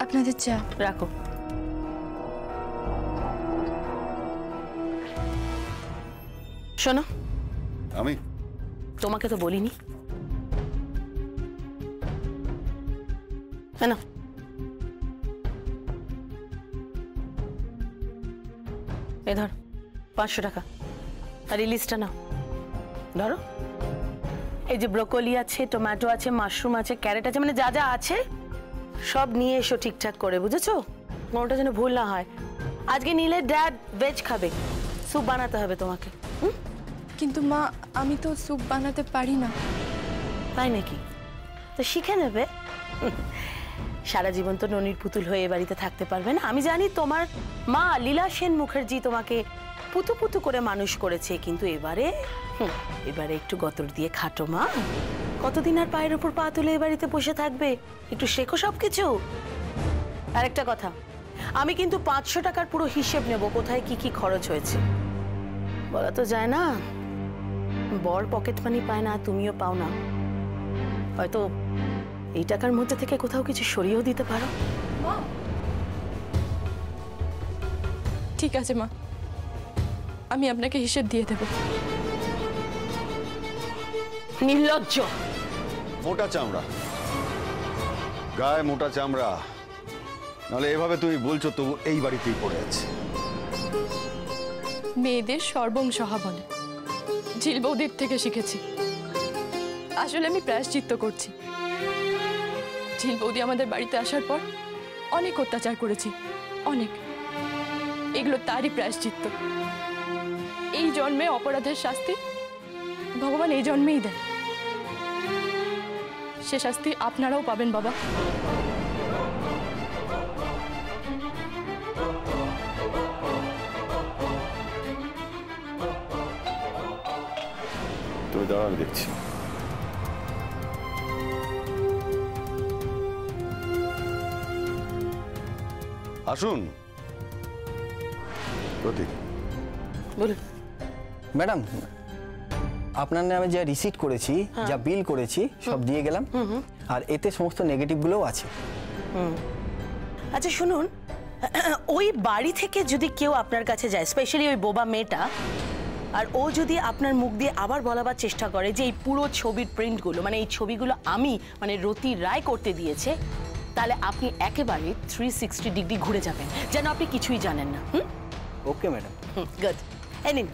আপনাদের চা রাখো। শোনো, আমি তোমাকে তো বলিনি। না, এ ধর 500 টাকা, আর এই লিস্টটা নাও। ধরো, এই যে ব্রোকলি আছে, টমেটো আছে, মাশরুম আছে, ক্যারেট আছে, মানে যা যা আছে সব নিয়ে এসো ঠিকঠাক করে, বুঝেছো? কোনোটা যেন ভুল না হয়। আজকে নিলে ড্যাড ভেজ খাবে, স্যুপ বানাতে হবে তোমাকে। কিন্তু মা, আমি তো স্যুপ বানাতে পারি না। তাই নাকি? তো শিখে নেবে। সারা জীবন তো ননির পুতুল হয়ে বাড়িতে থাকতে পারবে না। আমি জানি তোমার মা লীলা সেন মুখার্জি তোমাকে পুতু পুতু করে মানুষ করেছে, কিন্তু এবারে একটু গতর দিয়ে খাটো মা। কতদিন আর পায়ের উপর পা তুলে এ বাড়িতে বসে থাকবে? একটু শেখো সবকিছু। আর একটা কথা, আমি কিন্তু 500 টাকার পুরো হিসেব নেব, কোথায় কি কি খরচ হয়েছে। বলা তো যায় না, বর পকেট মানি পায় না, তুমিও পাও না। হয়তো এই টাকার মধ্যে থেকে কোথাও কিছু সরিয়েও দিতে পারো। ঠিক আছে মা, আমি আপনাকে হিসেব দিয়ে দেব। নির্লজ্জ, মোটা চামড়া, গায়ে মোটা চামড়া, নাহলে এভাবে তুমি বলছো তবু এই বাড়িতেই পড়ে আছে। মেয়েদের সর্বং সহা বলে, ঝিল বৌদির থেকে শিখেছি। আসলে আমি প্রায়শ্চিত্ত করছি। ঝিল বৌদি আমাদের বাড়িতে আসার পর অনেক অত্যাচার করেছি, অনেক। এগুলো তারই প্রায়শ্চিত্ত। এই জন্মে অপরাধের শাস্তি ভগবান এই জন্মেই দেন। সে শাস্তি আপনারাও পাবেন বাবা। তুমি দাঁড়াও, আমি দেখছি। আসুন প্রতীক। বলুন। ম্যাডাম, আপনার নামে যা রিসিট করেছি, যা বিল করেছি, সব দিয়ে গেলাম। আর এতে সমস্ত নেগেটিভগুলোও আছে। আচ্ছা শুনুন, ওই বাড়ি থেকে যদি কেউ আপনার কাছে যায়, স্পেশালি ওই বোবা মেয়েটা, আর ও যদি আপনার মুখ দিয়ে আবার বলাবার চেষ্টা করে যে এই পুরো ছবির প্রিন্টগুলো, মানে এই ছবিগুলো আমি, মানে রতি রায় করতে দিয়েছে, তাহলে আপনি একেবারে 360 ডিগ্রি ঘুরে যাবেন, যেন আপনি কিছুই জানেন না। Okay madam. গুড। এই নিন,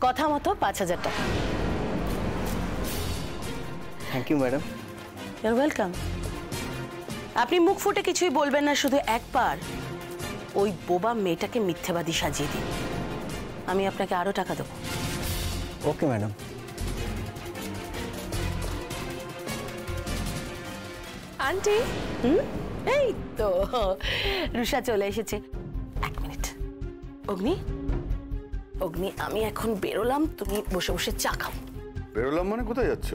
কথা মতো 5000 টাকা। Thank you madam. You're welcome. আপনি মুখ ফুটে কিছুই বলবেন না, শুধু একবার ওই বোবা মেয়েটাকে মিথ্যেবাদী সাজিয়ে দিন, আমি আপনাকে আরো টাকা দেবো। Okay madam. আন্টি, এই তো রুষা চলে এসেছে। এক মিনিট। অগ্নি, অগ্নি, আমি এখন বেরোলাম, তুমি বসে বসে চা খাও। বেরোলাম মানে? কোথায় যাচ্ছ?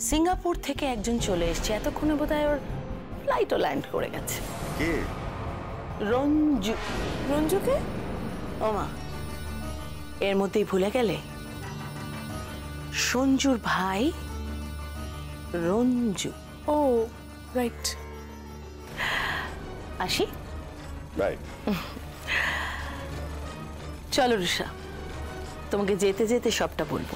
সিঙ্গাপুর থেকে একজন চলে এসেছে, এতক্ষণে বোধহয় ওর ফ্লাইটও ল্যান্ড করে গেছে। কে? রঞ্জু। রঞ্জুকে? ওমা, এর মধ্যেই ভুলে গেলে? সঞ্জুর ভাই রঞ্জু। ও রাইট। আসি? রাইট। চলো রুষা, তোমাকে যেতে যেতে সবটা বলবো।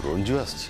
রঞ্জু আসছে?